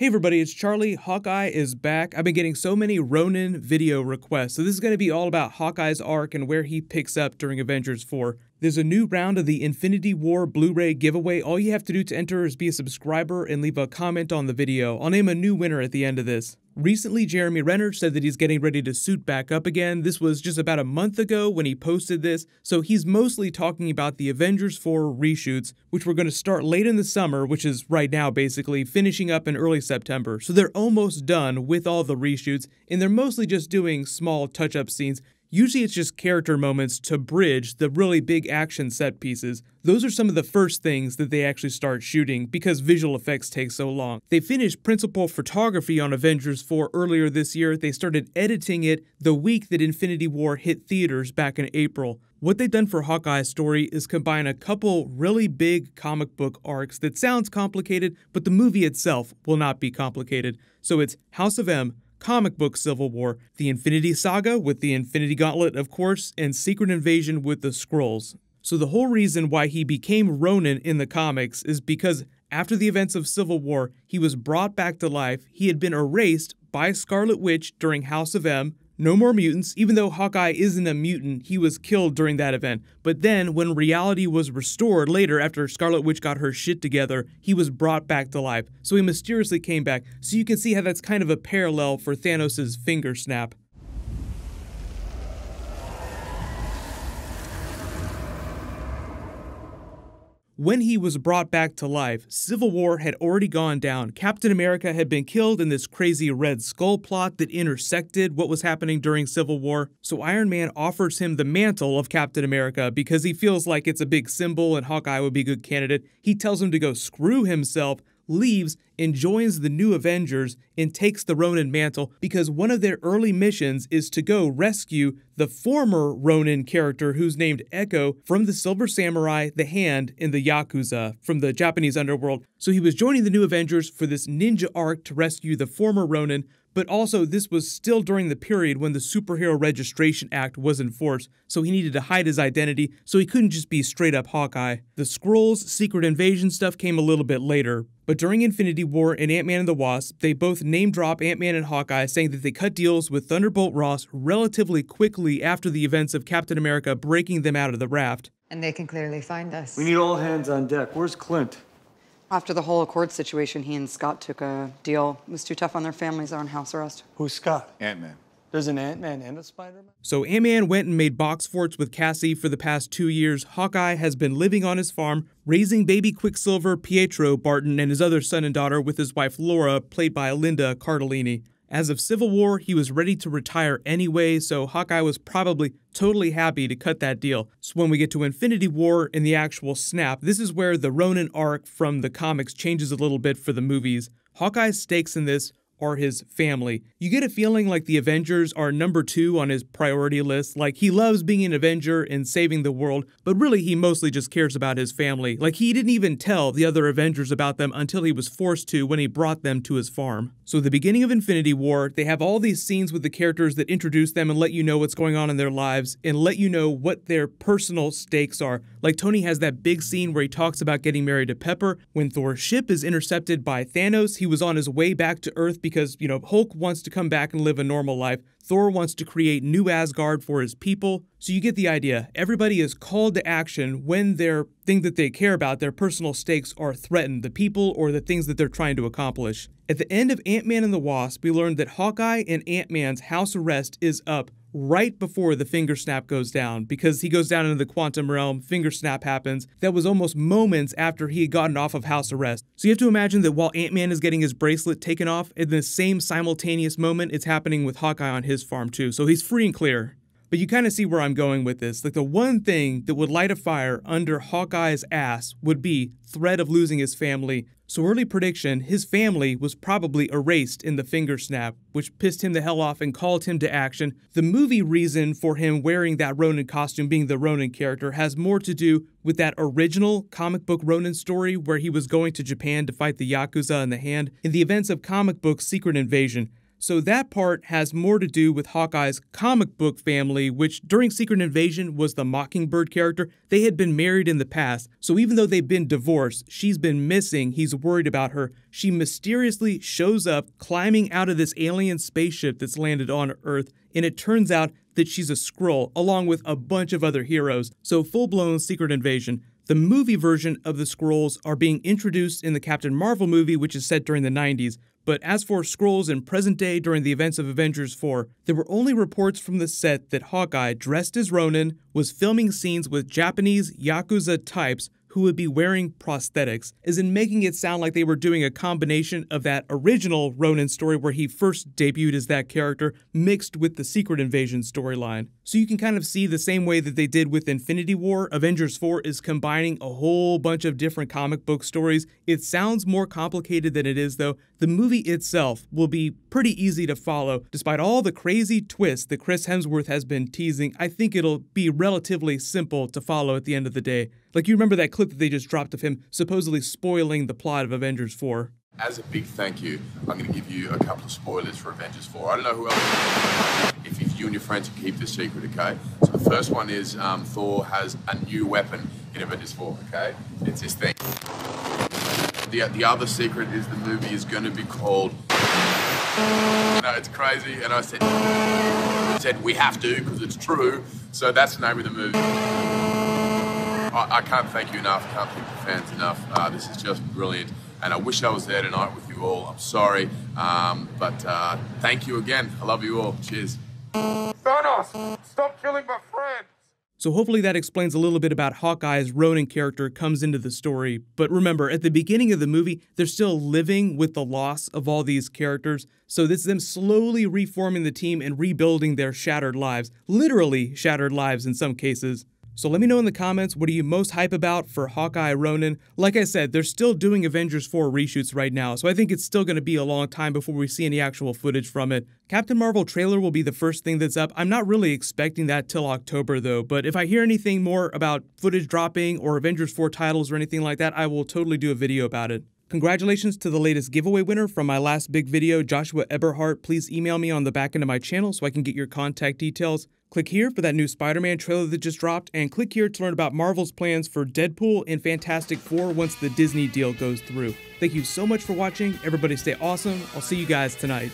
Hey everybody, it's Charlie. Hawkeye is back. I've been getting so many Ronin video requests, so this is going to be all about Hawkeye's arc and where he picks up during Avengers 4. There's a new round of the Infinity War Blu-ray giveaway. All you have to do to enter is be a subscriber and leave a comment on the video. I'll name a new winner at the end of this. Recently, Jeremy Renner said that he's getting ready to suit back up again. This was just about a month ago when he posted this, so he's mostly talking about the Avengers 4 reshoots, which we're going to start late in the summer, which is right now basically, finishing up in early September. So they're almost done with all the reshoots, and they're mostly just doing small touch-up scenes. Usually it's just character moments to bridge the really big action set pieces. Those are some of the first things that they actually start shooting because visual effects take so long. They finished principal photography on Avengers 4 earlier this year. They started editing it the week that Infinity War hit theaters back in April. What they've done for Hawkeye's story is combine a couple really big comic book arcs that sounds complicated, but the movie itself will not be complicated. So it's House of M, Comic book Civil War, the Infinity Saga with the Infinity Gauntlet, of course, and Secret Invasion with the Skrulls. So the whole reason why he became Ronin in the comics is because after the events of Civil War, he was brought back to life. He had been erased by Scarlet Witch during House of M. No more mutants. Even though Hawkeye isn't a mutant, he was killed during that event. But then, when reality was restored later after Scarlet Witch got her shit together, he was brought back to life. So he mysteriously came back. So you can see how that's kind of a parallel for Thanos' finger snap. When he was brought back to life, Civil War had already gone down. Captain America had been killed in this crazy Red Skull plot that intersected what was happening during Civil War. So Iron Man offers him the mantle of Captain America because he feels like it's a big symbol and Hawkeye would be a good candidate. He tells him to go screw himself, leaves, and joins the new Avengers and takes the Ronin mantle because one of their early missions is to go rescue the former Ronin character who's named Echo from the Silver Samurai, the Hand, and the Yakuza from the Japanese underworld. So he was joining the new Avengers for this ninja arc to rescue the former Ronin, but also this was still during the period when the Superhero Registration Act was in force, so he needed to hide his identity, so he couldn't just be straight up Hawkeye. The Skrulls' Secret Invasion stuff came a little bit later, but during Infinity War and Ant-Man and the Wasp, they both name-drop Ant-Man and Hawkeye, saying that they cut deals with Thunderbolt Ross relatively quickly after the events of Captain America breaking them out of the raft. And they can clearly find us. We need all hands on deck. Where's Clint? After the whole Accord situation, he and Scott took a deal. It was too tough on their families. They're on house arrest. Who's Scott? Ant-Man. There's an Ant-Man and a Spider-Man? So Ant-Man went and made box forts with Cassie for the past 2 years. Hawkeye has been living on his farm, raising baby Quicksilver, Pietro Barton, and his other son and daughter with his wife Laura, played by Linda Cardellini. As of Civil War, he was ready to retire anyway, so Hawkeye was probably totally happy to cut that deal. So when we get to Infinity War and the actual snap, this is where the Ronin arc from the comics changes a little bit for the movies. Hawkeye's stakes in this are his family. You get a feeling like the Avengers are number 2 on his priority list. Like, he loves being an Avenger and saving the world, but really he mostly just cares about his family. Like, he didn't even tell the other Avengers about them until he was forced to when he brought them to his farm. So at the beginning of Infinity War, they have all these scenes with the characters that introduce them and let you know what's going on in their lives and let you know what their personal stakes are. Like, Tony has that big scene where he talks about getting married to Pepper. When Thor's ship is intercepted by Thanos, he was on his way back to Earth because, you know, Hulk wants to come back and live a normal life. Thor wants to create new Asgard for his people. So you get the idea. Everybody is called to action when their thing that they care about, their personal stakes, are threatened, the people or the things that they're trying to accomplish. At the end of Ant-Man and the Wasp, we learned that Hawkeye and Ant-Man's house arrest is up right before the finger snap goes down, because he goes down into the quantum realm, finger snap happens. That was almost moments after he had gotten off of house arrest. So you have to imagine that while Ant-Man is getting his bracelet taken off, in the same simultaneous moment, it's happening with Hawkeye on his farm too. So he's free and clear. But you kind of see where I'm going with this. Like, the one thing that would light a fire under Hawkeye's ass would be threat of losing his family. So early prediction, his family was probably erased in the finger snap, which pissed him the hell off and called him to action. The movie reason for him wearing that Ronin costume, being the Ronin character, has more to do with that original comic book Ronin story where he was going to Japan to fight the Yakuza and the Hand in the events of comic book Secret Invasion. So that part has more to do with Hawkeye's comic book family, which during Secret Invasion was the Mockingbird character. They had been married in the past, so even though they've been divorced, she's been missing, he's worried about her. She mysteriously shows up climbing out of this alien spaceship that's landed on Earth, and it turns out that she's a Skrull, along with a bunch of other heroes. So full-blown Secret Invasion. The movie version of the Skrulls are being introduced in the Captain Marvel movie, which is set during the 90s. But as for Skrulls in present day during the events of Avengers 4, there were only reports from the set that Hawkeye, dressed as Ronin, was filming scenes with Japanese Yakuza types who would be wearing prosthetics, as in making it sound like they were doing a combination of that original Ronin story where he first debuted as that character, mixed with the Secret Invasion storyline. So you can kind of see the same way that they did with Infinity War, Avengers 4 is combining a whole bunch of different comic book stories. It sounds more complicated than it is though. The movie itself will be pretty easy to follow. Despite all the crazy twists that Chris Hemsworth has been teasing, I think it'll be relatively simple to follow at the end of the day. Like, you remember that clip that they just dropped of him supposedly spoiling the plot of Avengers 4? As a big thank you, I'm going to give you a couple of spoilers for Avengers 4. I don't know who else, if you and your friends can keep this secret, okay? So the first one is Thor has a new weapon in Avengers 4, okay? It's this thing. The other secret is the movie is going to be called... No, it's crazy, and I said we have to because it's true, so that's the name of the movie. I can't thank you enough, can't thank the fans enough. This is just brilliant, and I wish I was there tonight with you all. I'm sorry, but thank you again. I love you all. Cheers. Thanos, stop killing my friends! So hopefully that explains a little bit about Hawkeye's Ronin character comes into the story. But remember, at the beginning of the movie, they're still living with the loss of all these characters. So this is them slowly reforming the team and rebuilding their shattered lives. Literally shattered lives in some cases. So let me know in the comments, what are you most hype about for Hawkeye Ronin? Like I said, they're still doing Avengers 4 reshoots right now, so I think it's still going to be a long time before we see any actual footage from it. Captain Marvel trailer will be the first thing that's up. I'm not really expecting that till October though, but if I hear anything more about footage dropping or Avengers 4 titles or anything like that, I will totally do a video about it. Congratulations to the latest giveaway winner from my last big video, Joshua Eberhardt. Please email me on the back end of my channel so I can get your contact details. Click here for that new Spider-Man trailer that just dropped, and click here to learn about Marvel's plans for Deadpool and Fantastic Four once the Disney deal goes through. Thank you so much for watching. Everybody stay awesome. I'll see you guys tonight.